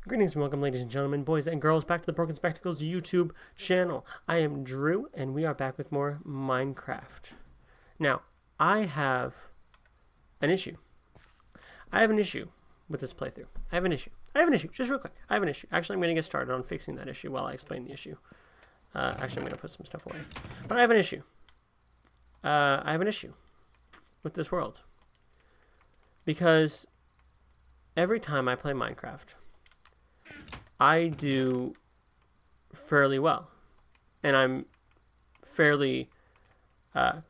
Greetings and welcome, ladies and gentlemen, boys and girls, back to the Broken Spectacles YouTube channel. I am Drew, and we are back with more Minecraft. Now, I have an issue. I have an issue with this playthrough. I have an issue, just real quick. I have an issue. Actually, I'm going to get started on fixing that issue while I explain the issue. Actually, I'm going to put some stuff away. But I have an issue. I have an issue with this world. Because every time I play Minecraft, I do fairly well, and I'm fairly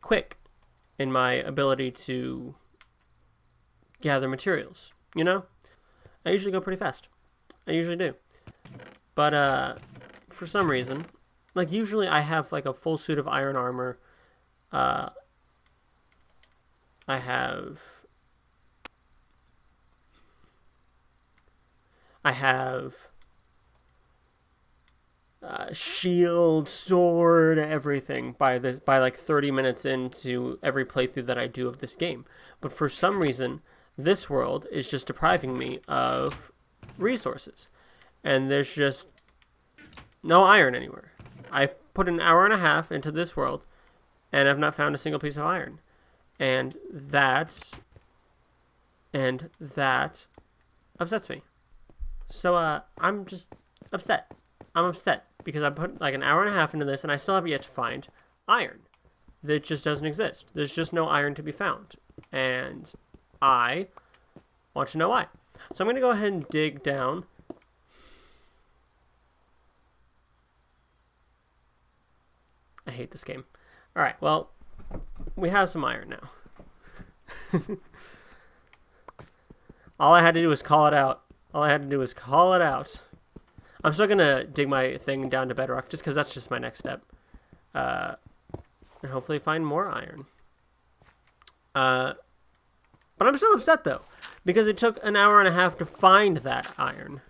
quick in my ability to gather materials, you know? I usually go pretty fast. I usually do. But for some reason, like usually I have like a full suit of iron armor. I have shield, sword, everything by like 30 minutes into every playthrough that I do of this game. But for some reason, this world is just depriving me of resources, and there's just no iron anywhere. I've put an hour and a half into this world, and I've not found a single piece of iron, and that upsets me. So I'm just upset. I'm upset because I put like an hour and a half into this and I still have yet to find iron. That just doesn't exist. There's just no iron to be found. And I want to know why. So I'm going to go ahead and dig down. I hate this game. Alright, well, we have some iron now. All I had to do was call it out. I'm still going to dig my thing down to bedrock just because that's just my next step. And hopefully find more iron. But I'm still upset though, because it took an hour and a half to find that iron.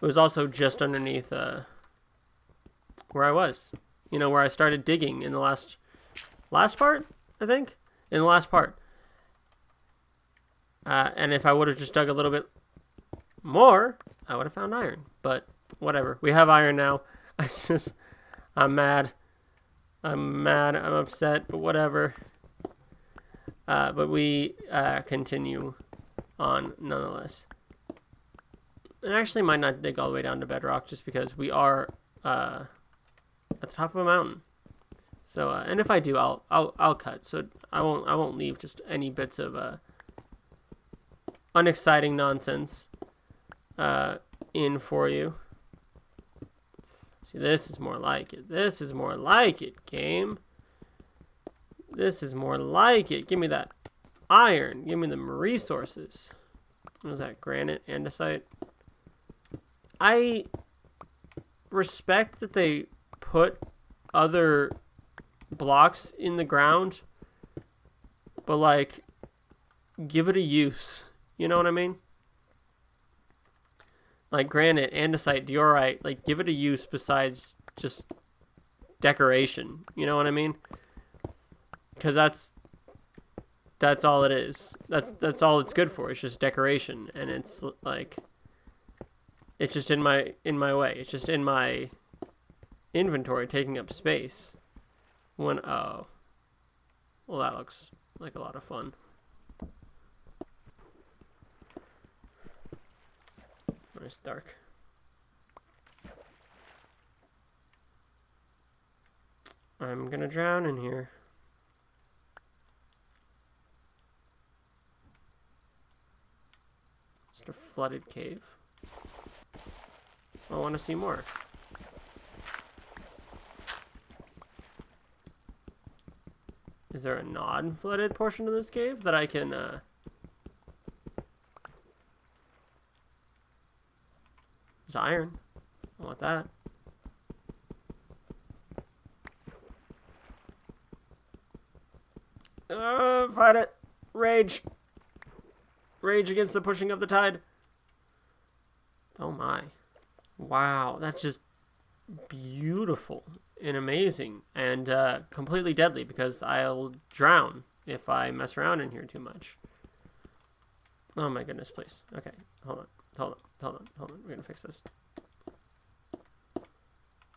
It was also just underneath where I was. You know, where I started digging in the last part, I think? In the last part. And if I would have just dug a little bit more, I would have found iron. But whatever. We have iron now. I'm mad. I'm upset, but whatever. But we continue on nonetheless. And I actually might not dig all the way down to bedrock just because we are at the top of a mountain. So and if I do, I'll cut. So I won't leave just any bits of unexciting nonsense in for you. See, this is more like it. This is more like it, game. This is more like it. Give me that iron. Give me the resources. What is that? Granite, andesite. I respect that they put other blocks in the ground, but like, give it a use. You know what I mean? Like granite, andesite, diorite, like give it a use besides just decoration. You know what I mean? Because that's all it is. That's all it's good for. It's just decoration, and it's like it's just in my way. It's just in my inventory, taking up space. Well, that looks like a lot of fun. It's dark. I'm gonna drown in here. Just a flooded cave. I want to see more. Is there a non-flooded portion of this cave that I can There's iron. I want that. Fight it. Rage. Rage against the pushing of the tide. Oh my. Wow, that's just beautiful and amazing and completely deadly because I'll drown if I mess around in here too much. Oh my goodness, please. Okay, hold on. We're gonna fix this.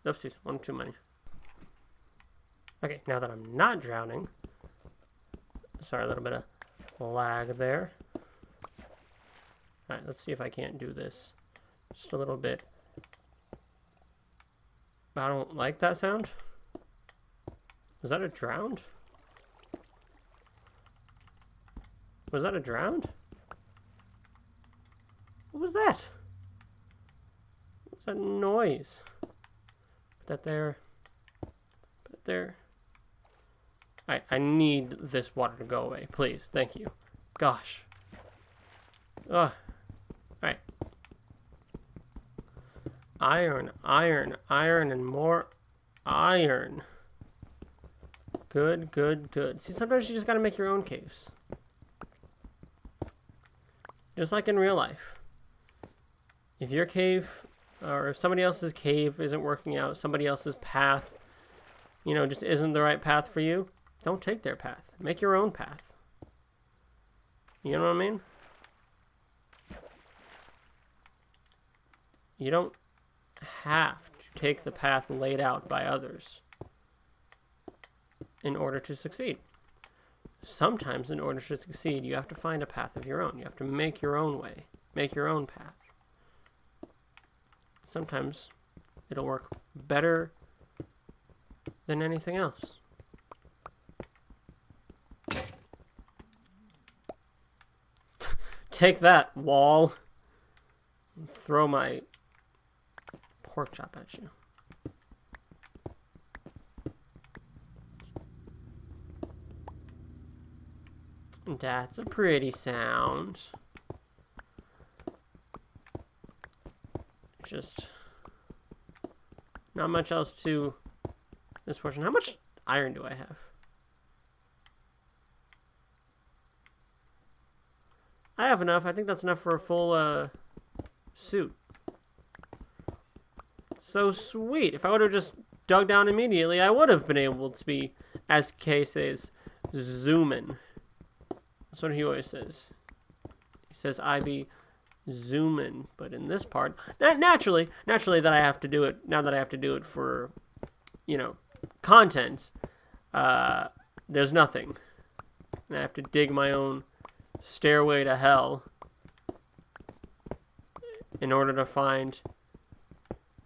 Oopsies, one too many. Okay, now that I'm not drowning. Sorry, a little bit of lag there. Alright, let's see if I can't do this just a little bit. I don't like that sound. Was that a drowned? Was that a drowned? What was that? What was that noise? Put that there. Put it there. Alright, I need this water to go away. Please, thank you. Gosh. Ugh. Alright. Iron, iron, iron, and more iron. Good, good, good. See, sometimes you just gotta make your own caves. Just like in real life. If your cave, or if somebody else's cave isn't working out, somebody else's path, you know, just isn't the right path for you, don't take their path. Make your own path. You know what I mean? You don't have to take the path laid out by others in order to succeed. Sometimes in order to succeed, you have to find a path of your own. You have to make your own way, make your own path. Sometimes it'll work better than anything else. Take that, wall. Throw my pork chop at you. That's a pretty sound. Just not much else to this portion. How much iron do I have? I have enough. I think that's enough for a full suit. So sweet. If I would have just dug down immediately, I would have been able to be, as Kay says, zooming. That's what he always says. He says, I be zooming. But in this part, naturally that I have to do it, now that I have to do it for, you know, content, there's nothing. And I have to dig my own stairway to hell in order to find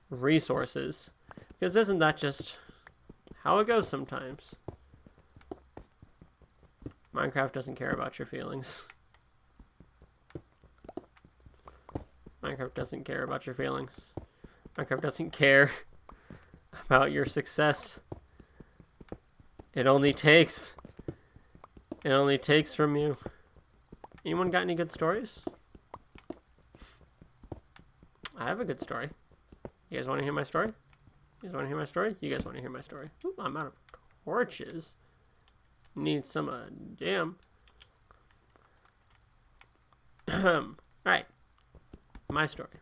resources. Because isn't that just how it goes sometimes? Minecraft doesn't care about your feelings. Minecraft doesn't care about your feelings. Minecraft doesn't care about your success. It only takes from you. Anyone got any good stories? I have a good story. You guys want to hear my story? You guys want to hear my story? You guys want to hear my story? Ooh, I'm out of torches. Need some jam. Alright. My story.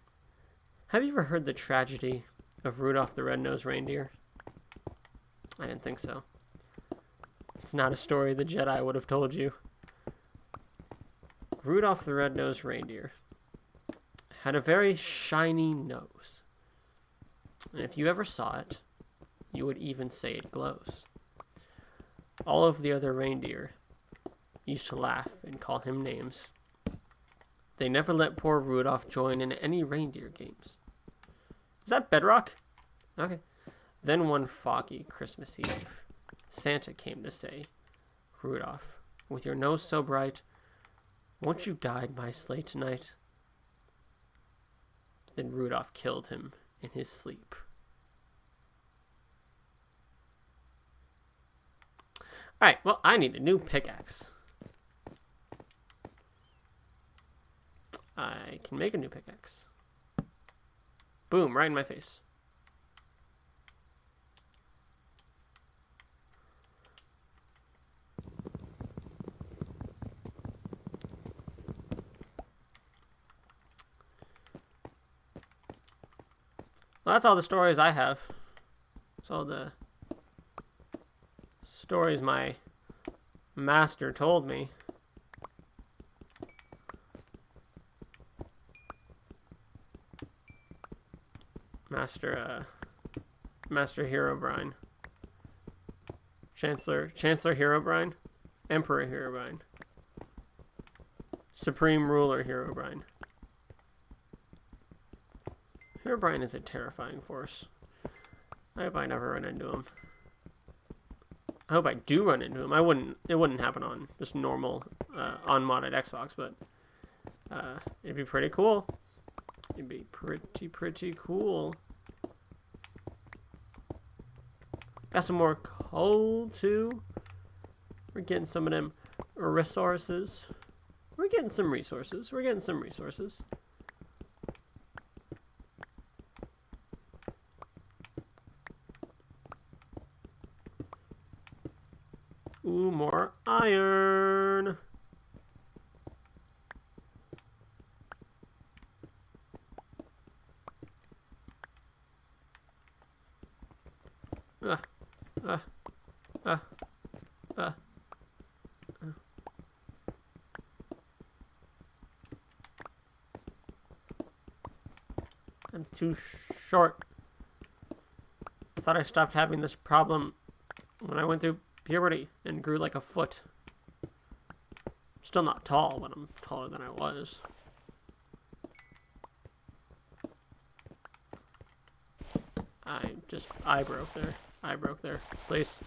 Have you ever heard the tragedy of Rudolph the Red-Nosed Reindeer? I didn't think so. It's not a story the Jedi would have told you. Rudolph the Red-Nosed Reindeer had a very shiny nose. And if you ever saw it, you would even say it glows. All of the other reindeer used to laugh and call him names. They never let poor Rudolph join in any reindeer games. Is that Bedrock? Okay. Then one foggy Christmas Eve, Santa came to say, Rudolph, with your nose so bright, won't you guide my sleigh tonight? Then Rudolph killed him in his sleep. Alright, well, I need a new pickaxe. I can make a new pickaxe. Boom, right in my face. Well, that's all the stories I have. That's all the stories my master told me. Master Herobrine. Chancellor Herobrine. Emperor Herobrine. Supreme Ruler Herobrine. Herobrine is a terrifying force. I hope I never run into him. I hope I do run into him. It wouldn't happen on just normal, unmodded Xbox, but it'd be pretty cool. It'd be pretty cool. Got some more coal, too. We're getting some of them resources. We're getting some resources. Ooh, more iron. I'm too short. I thought I stopped having this problem when I went through puberty and grew like a foot. Still not tall, but I'm taller than I was. I broke there. I broke there. Please.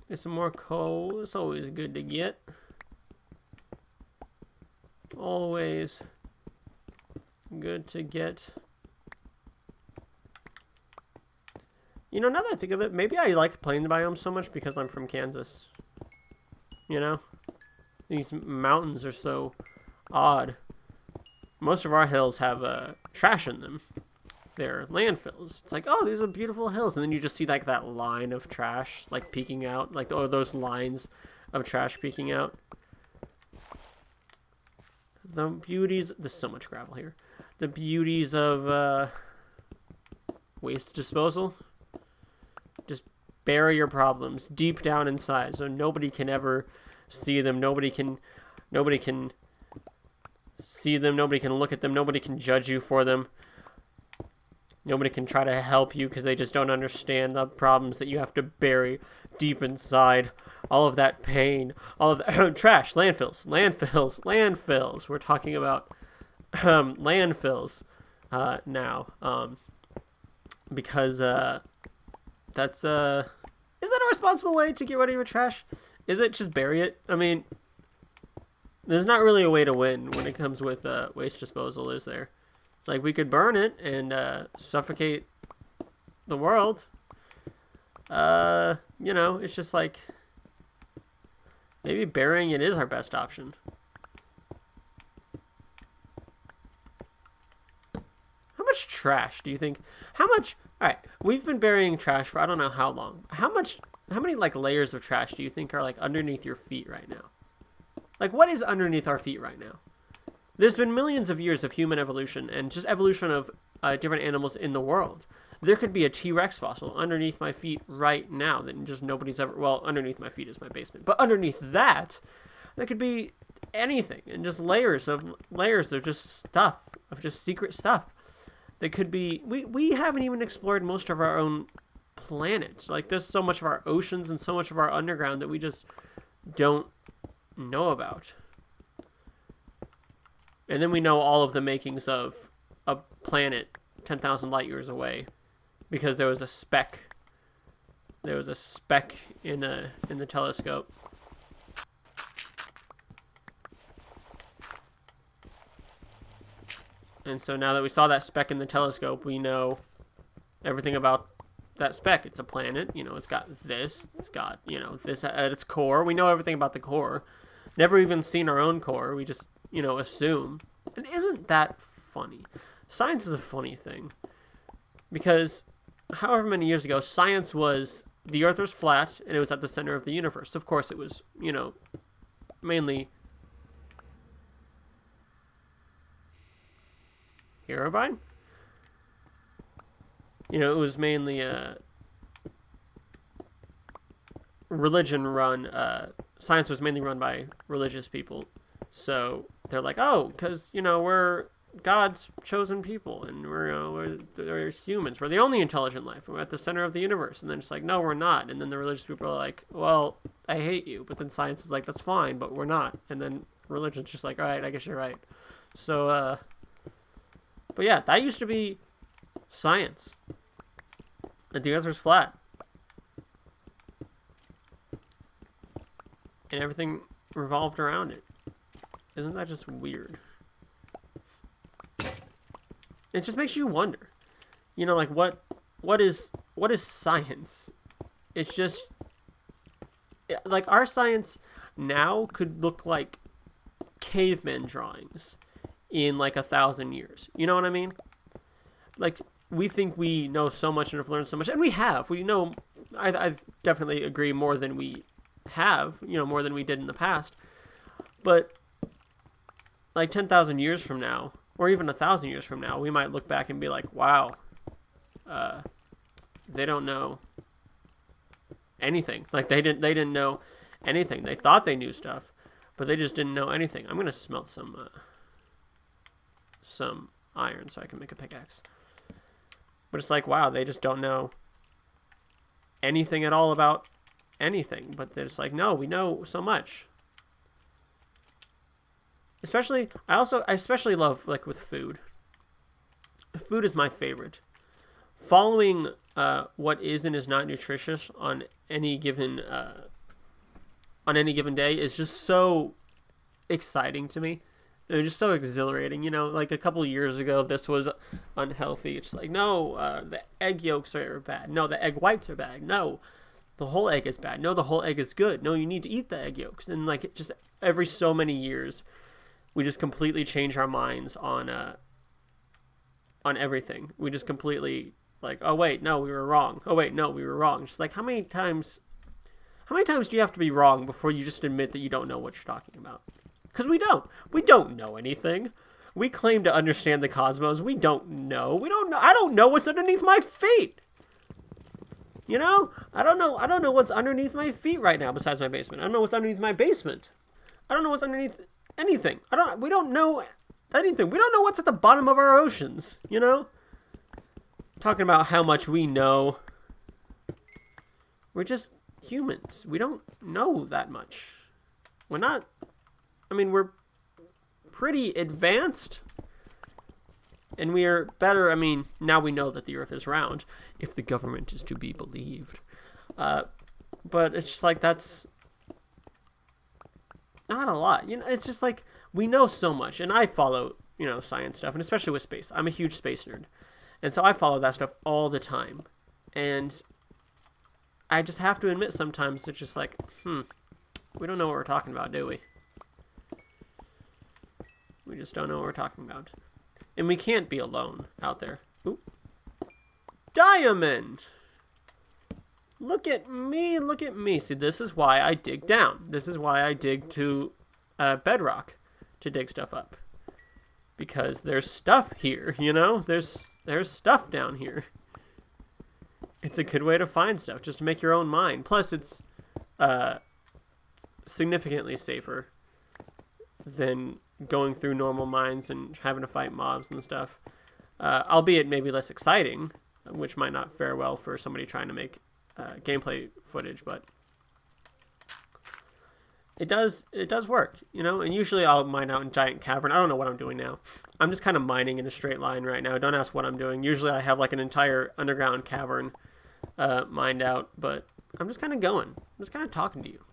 Get some more coal. It's always good to get. Always good to get. You know, now that I think of it, maybe I like plains biomes so much because I'm from Kansas. You know? These mountains are so odd. Most of our hills have trash in them. They're landfills. It's like, oh, these are beautiful hills. And then you just see like that line of trash like peeking out. Like, oh, those lines of trash peeking out. The beauties... There's so much gravel here. The beauties of waste disposal. Just bury your problems deep down inside so nobody can ever see them. Nobody can see them. Nobody can look at them. Nobody can judge you for them. Nobody can try to help you because they just don't understand the problems that you have to bury deep inside. All of that pain, all of that trash, landfills. We're talking about landfills now, because that's is that a responsible way to get rid of your trash? Is it just bury it? I mean, there's not really a way to win when it comes with waste disposal, is there? It's like we could burn it and suffocate the world. You know, it's just like maybe burying it is our best option. How much trash do you think? How much? All right, we've been burying trash for I don't know how long. How many like layers of trash do you think are like underneath your feet right now? Like, what is underneath our feet right now? There's been millions of years of human evolution and just evolution of different animals in the world. There could be a T-Rex fossil underneath my feet right now that just nobody's ever... Well, underneath my feet is my basement. But underneath that, there could be anything. And just layers of just stuff, of just secret stuff. There could be... We haven't even explored most of our own planet. Like, there's so much of our oceans and so much of our underground that we just don't know about. And then we know all of the makings of a planet 10,000 light years away because there was a speck. There was a speck in the telescope. And so now that we saw that speck in the telescope, we know everything about that speck. It's a planet, you know, it's got this, it's got, you know, this at its core. We know everything about the core. Never even seen our own core. We just, you know, assume. And isn't that funny? Science is a funny thing. Because however many years ago, science was the Earth was flat and it was at the center of the universe. Of course, it was, you know, mainly Herobrine? You know, it was mainly religion run. Science was mainly run by religious people. So they're like, oh, because, we're God's chosen people, and we're humans. We're the only intelligent life. We're at the center of the universe. And then it's like, no, we're not. And then the religious people are like, well, I hate you. But then science is like, that's fine, but we're not. And then religion's just like, all right, I guess you're right. So, but yeah, that used to be science. And the answer's flat. And everything revolved around it. Isn't that just weird? It just makes you wonder. Like what is science? It's just like our science now could look like caveman drawings in like 1,000 years. You know what I mean? Like, we think we know so much and have learned so much, and we have. We know, I definitely agree, more than we have, more than we did in the past. But like 10,000 years from now, or even 1,000 years from now, we might look back and be like, wow, they don't know anything. Like, they didn't know anything. They thought they knew stuff, but they just didn't know anything. I'm gonna smelt some iron so I can make a pickaxe. But it's like, wow, they just don't know anything at all about anything. But they're just like, no, we know so much. I especially love, like, with food. Food is my favorite. Following what is and is not nutritious on any given day is just so exciting to me. They're just so exhilarating, like a couple years ago, this was unhealthy. It's like, no, the egg yolks are bad. No, the egg whites are bad. No, the whole egg is bad. No, the whole egg is good. No, you need to eat the egg yolks. And like, just every so many years, we just completely change our minds on everything. We just completely like, oh wait, no, we were wrong. Oh wait, no, we were wrong. Just like, how many times do you have to be wrong before you just admit that you don't know what you're talking about? Because we don't know anything. We claim to understand the cosmos. We don't know. I don't know what's underneath my feet. I don't know what's underneath my feet right now besides my basement. I don't know what's underneath my basement. I don't know what's underneath anything. We don't know anything. We don't know what's at the bottom of our oceans, Talking about how much we know. We're just humans. We don't know that much. We're pretty advanced, and we are better. Now we know that the Earth is round, if the government is to be believed. But it's just like, that's not a lot. It's just like, we know so much, and I follow, science stuff, and especially with space. I'm a huge space nerd, and so I follow that stuff all the time, and I just have to admit sometimes it's just like, we don't know what we're talking about, do we? We just don't know what we're talking about. And we can't be alone out there. Ooh. Diamond! Look at me, look at me. See, this is why I dig down. This is why I dig to bedrock to dig stuff up. Because there's stuff here, There's stuff down here. It's a good way to find stuff, just to make your own mine. Plus, it's significantly safer than going through normal mines and having to fight mobs and stuff. Albeit maybe less exciting, which might not fare well for somebody trying to make gameplay footage, but it does work, and usually I'll mine out in giant cavern. I don't know what I'm doing now. I'm just kind of mining in a straight line right now. Don't ask what I'm doing. Usually I have like an entire underground cavern mined out, but I'm just kind of going. I'm just kind of talking to you.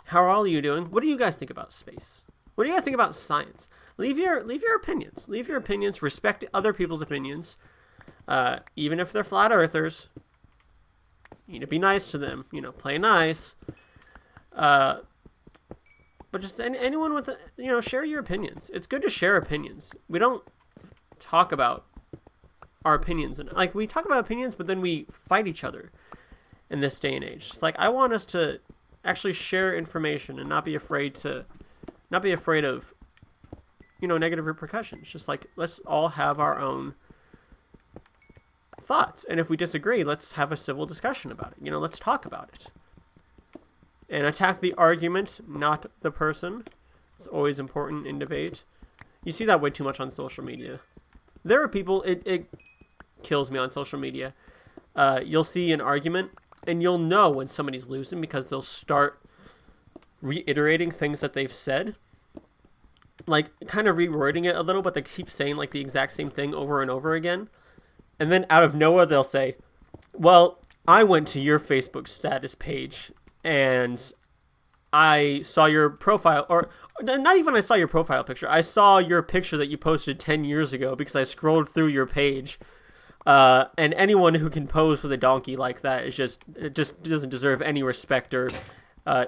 How are all of you doing? What do you guys think about space? What do you guys think about science? Leave your opinions. Leave your opinions. Respect other people's opinions. Even if they're flat earthers. You need to be nice to them. Play nice. But just anyone with, share your opinions. It's good to share opinions. We don't talk about our opinions. And like, we talk about opinions, but then we fight each other in this day and age. It's like, I want us to actually share information and not be afraid of, negative repercussions. Just like, let's all have our own thoughts. And if we disagree, let's have a civil discussion about it. Let's talk about it. And attack the argument, not the person. It's always important in debate. You see that way too much on social media. There are people, it kills me on social media. You'll see an argument, and you'll know when somebody's losing because they'll start reiterating things that they've said. Like, kind of rewording it a little, but they keep saying, like, the exact same thing over and over again. And then out of nowhere, they'll say, well, I went to your Facebook status page, and I saw your profile, or not even I saw your profile picture. I saw your picture that you posted 10 years ago because I scrolled through your page. And anyone who can pose with a donkey like that is it just doesn't deserve any respect or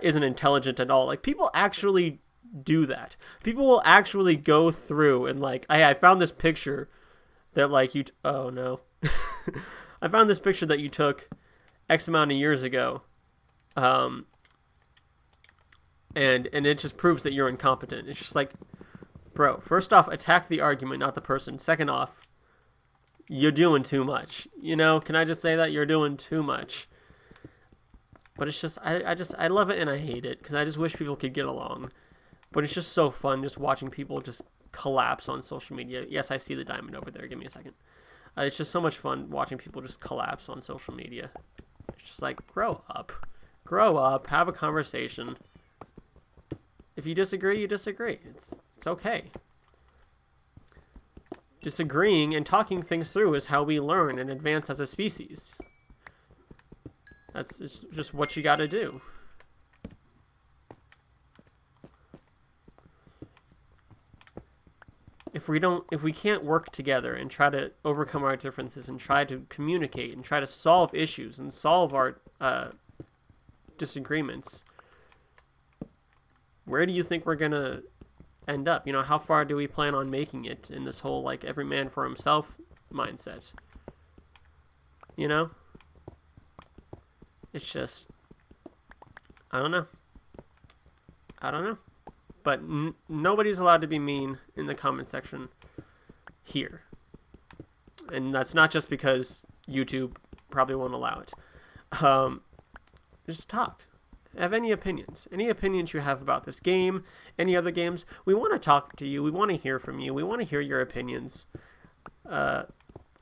isn't intelligent at all. Like, people actually do that. People will actually go through and like, I found this picture that like oh no. I found this picture that you took X amount of years ago. And it just proves that you're incompetent. It's just like, bro, first off, attack the argument, not the person. Second off, you're doing too much. You know, can I just say that? You're doing too much. But it's just, I love it and I hate it because I just wish people could get along. But it's just so fun just watching people just collapse on social media. Yes, I see the diamond over there. Give me a second. It's just so much fun watching people just collapse on social media. It's just like, grow up. Grow up. Have a conversation. If you disagree, you disagree. It's okay. Disagreeing and talking things through is how we learn and advance as a species. It's just what you gotta do. If we can't work together and try to overcome our differences and try to communicate and try to solve issues and solve our disagreements, where do you think we're gonna end up? You know, how far do we plan on making it in this whole like every man for himself mindset? You know, it's just, I don't know. But nobody's allowed to be mean in the comment section here. And that's not just because YouTube probably won't allow it. Just talk. Have any opinions. Any opinions you have about this game, any other games. We want to talk to you. We want to hear from you. We want to hear your opinions. We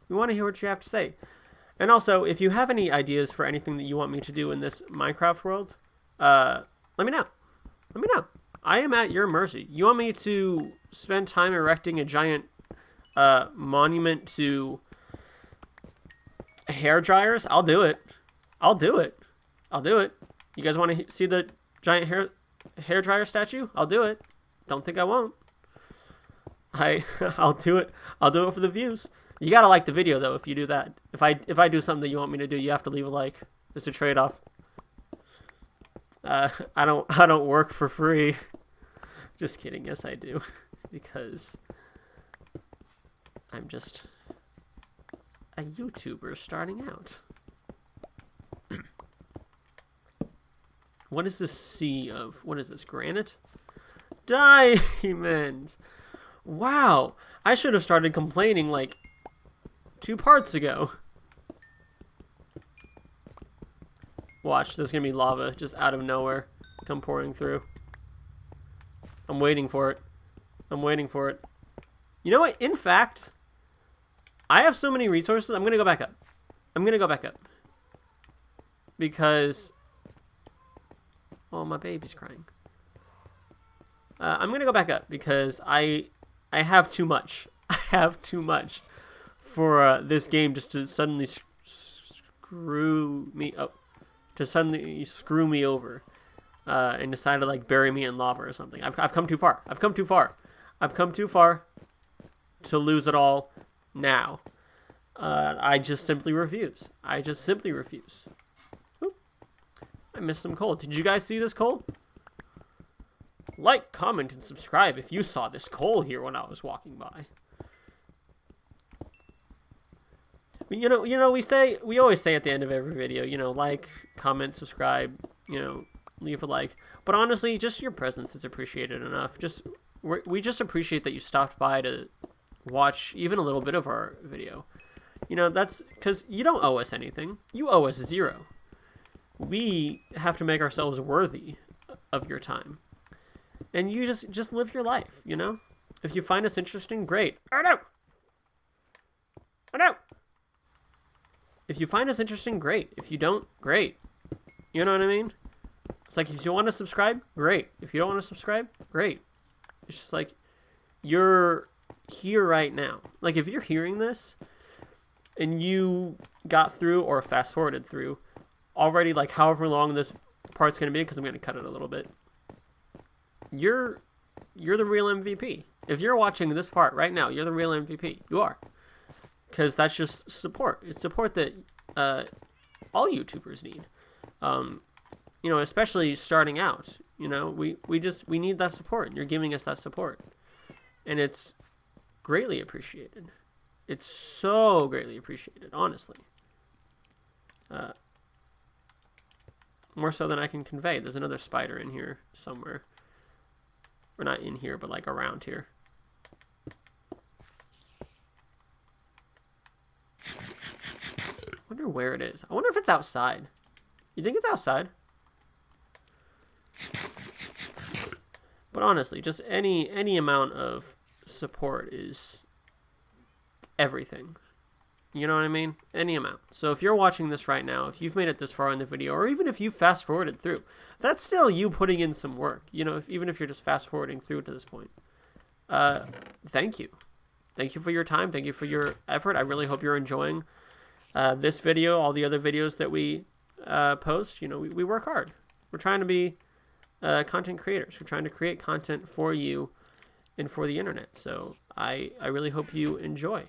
want to hear what you have to say. And also, if you have any ideas for anything that you want me to do in this Minecraft world, let me know. Let me know. I am at your mercy. You want me to spend time erecting a giant monument to hair dryers? I'll do it. I'll do it. You guys want to see the giant hair dryer statue? I'll do it. Don't think I won't. I'll do it. I'll do it for the views. You gotta like the video though if you do that. If I do something that you want me to do, you have to leave a like. It's a trade-off. I don't work for free. Just kidding. Yes, I do. Because I'm just a YouTuber starting out. What is this sea of? What is this? Granite? Diamonds! Wow! I should have started complaining like 2 parts ago. Watch, there's gonna be lava just out of nowhere come pouring through. I'm waiting for it. You know what? In fact, I have so many resources. I'm gonna go back up. Because, oh, my baby's crying. I'm gonna go back up because I have too much. I have too much for this game just to suddenly screw me up. To suddenly screw me over and decide to like bury me in lava or something. I've come too far. I've come too far to lose it all now. I just simply refuse. Ooh, I missed some coal. Did you guys see this coal? Like, comment, and subscribe if you saw this coal here when I was walking by. You know, we always say at the end of every video, you know, like, comment, subscribe, you know, leave a like. But honestly, just your presence is appreciated enough. We just appreciate that you stopped by to watch even a little bit of our video. You know, that's because you don't owe us anything. You owe us 0. We have to make ourselves worthy of your time. And you just live your life, you know? If you find us interesting, great. Oh no! Oh no! If you find us interesting, great. If you don't, great. You know what I mean? It's like, if you want to subscribe, great. If you don't want to subscribe, great. It's just like, you're here right now. Like, if you're hearing this and you got through or fast forwarded through already, like, however long this part's going to be, because I'm going to cut it a little bit, you're the real MVP. If you're watching this part right now, you're the real MVP. You are. Because that's just support. It's support that all YouTubers need. You know, especially starting out. You know, we need that support, and you're giving us that support. And it's greatly appreciated. It's so greatly appreciated, honestly. More so than I can convey. There's another spider in here somewhere. Or not in here, but like around here. I wonder where it is. I wonder if it's outside. You think it's outside? But honestly, just any amount of support is everything. You know what I mean? Any amount. So if you're watching this right now, if you've made it this far in the video, or even if you fast forwarded through, that's still you putting in some work. You know, even if you're just fast forwarding through to this point. Thank you. Thank you for your time. Thank you for your effort. I really hope you're enjoying this video, all the other videos that we post. You know, we work hard. We're trying to be content creators. We're trying to create content for you and for the internet. So I really hope you enjoy.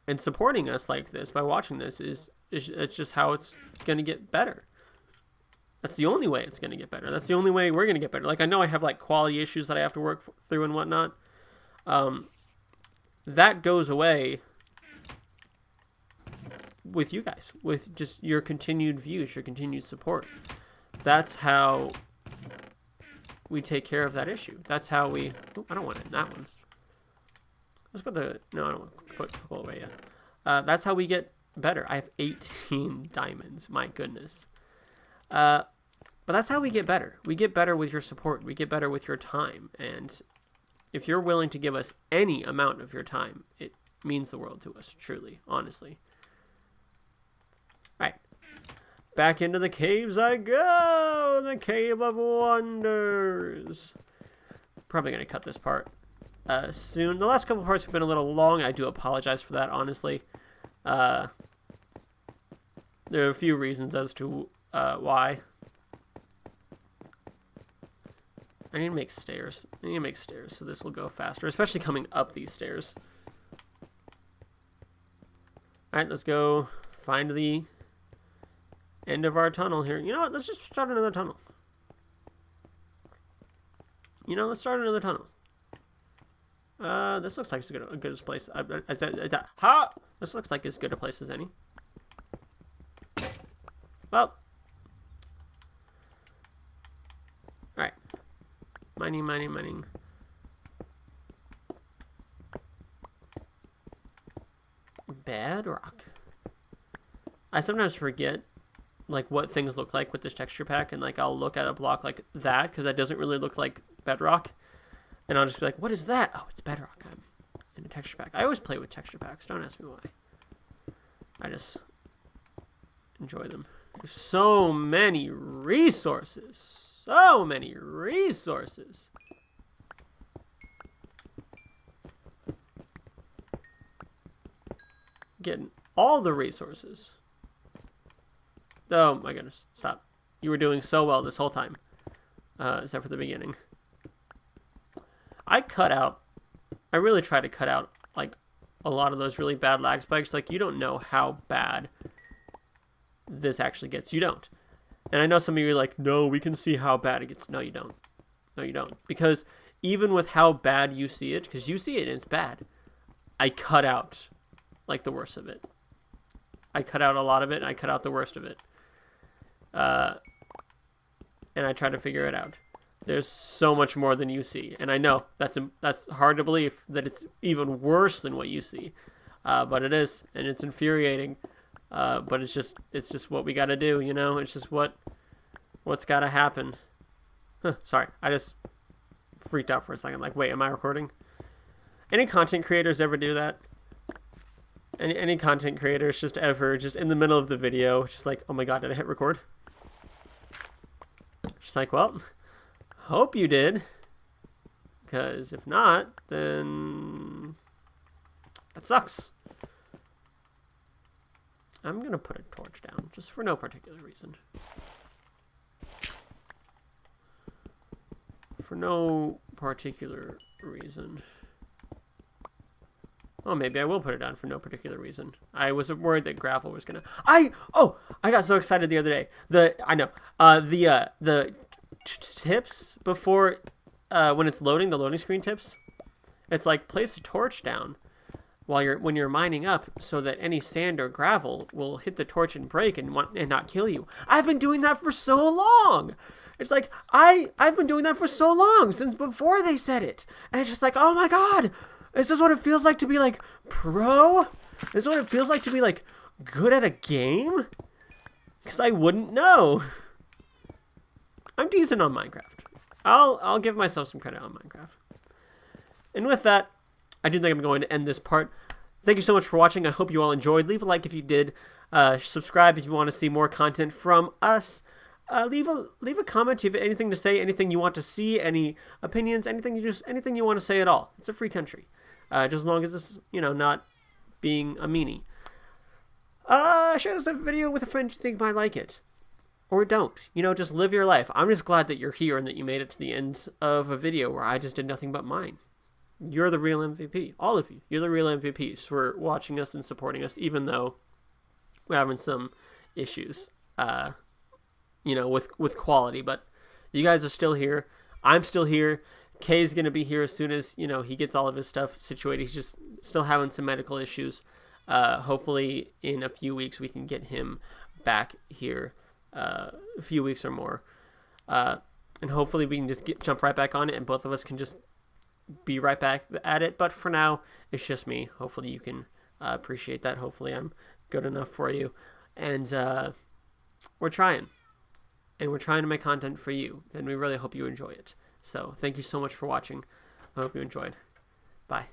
And supporting us like this by watching this is it's just how it's going to get better. That's the only way it's going to get better. That's the only way we're going to get better. Like, I know I have like quality issues that I have to work through and whatnot. That goes away with you guys, with just your continued views, your continued support. That's how we take care of that issue. That's how we... Oh, I don't want it in that one. Let's put the... No, I don't want to put it away yet. That's how we get better. I have 18 diamonds. My goodness. But that's how we get better. We get better with your support. We get better with your time. And if you're willing to give us any amount of your time, it means the world to us, truly, honestly. All right. Back into the caves I go. The Cave of Wonders. Probably going to cut this part soon. The last couple parts have been a little long. I do apologize for that, honestly. There are a few reasons as to why. I need to make stairs. I need to make stairs so this will go faster, especially coming up these stairs. Alright, let's go find the end of our tunnel here. You know what? Let's just start another tunnel. You know, let's start another tunnel. This looks like a good place. This looks like as good a place as any. Well. Alright. Mining. Bedrock. I sometimes forget, like, what things look like with this texture pack, and, like, I'll look at a block like that, because that doesn't really look like bedrock. And I'll just be like, what is that? Oh, it's bedrock. I'm in a texture pack. I always play with texture packs. Don't ask me why. I just enjoy them. There's so many resources. So many resources. Getting all the resources. Oh my goodness. Stop. You were doing so well this whole time. Except for the beginning. I really try to cut out, like, a lot of those really bad lag spikes. Like, you don't know how bad this actually gets. You don't. And I know some of you are like, no, we can see how bad it gets. No, you don't. No, you don't. Because even with how bad you see it, because you see it and it's bad, I cut out, like, the worst of it. I cut out a lot of it, and I cut out the worst of it. And I try to figure it out. There's so much more than you see. And I know that's hard to believe that it's even worse than what you see. But it is, and it's infuriating. But it's just what we got to do, you know? It's just what's got to happen. Sorry, I just freaked out for a second. Like, wait, am I recording? Any content creators ever do that? Any content creators just in the middle of the video, just like, oh my god, did I hit record? Just like, well, hope you did. Because if not, then that sucks. I'm going to put a torch down, just for no particular reason. For no particular reason. Oh, maybe I will put it down for no particular reason. I was worried that gravel was gonna. I got so excited the other day. The tips before when it's loading, the loading screen tips. It's like place a torch down when you're mining up, so that any sand or gravel will hit the torch and break and not kill you. I've been doing that for so long. It's like I've been doing that for so long, since before they said it, and it's just like, oh my god. Is this what it feels like to be, like, pro? Is this what it feels like to be, like, good at a game? Because I wouldn't know. I'm decent on Minecraft. I'll give myself some credit on Minecraft. And with that, I do think I'm going to end this part. Thank you so much for watching. I hope you all enjoyed. Leave a like if you did. Subscribe if you want to see more content from us. Leave a comment if you have anything to say, anything you want to see, any opinions, anything you want to say at all. It's a free country. Just as long as it's, not being a meanie. Share this video with a friend you think might like it. Or don't. Just live your life. I'm just glad that you're here and that you made it to the end of a video where I just did nothing but mine. You're the real MVP. All of you. You're the real MVPs for watching us and supporting us, even though we're having some issues, with quality. But you guys are still here. I'm still here. Kay's going to be here as soon as, he gets all of his stuff situated. He's just still having some medical issues. Hopefully in a few weeks we can get him back here, a few weeks or more. And hopefully we can just jump right back on it and both of us can just be right back at it. But for now, it's just me. Hopefully you can appreciate that. Hopefully I'm good enough for you. And we're trying. And we're trying to make content for you. And we really hope you enjoy it. So thank you so much for watching. I hope you enjoyed. Bye.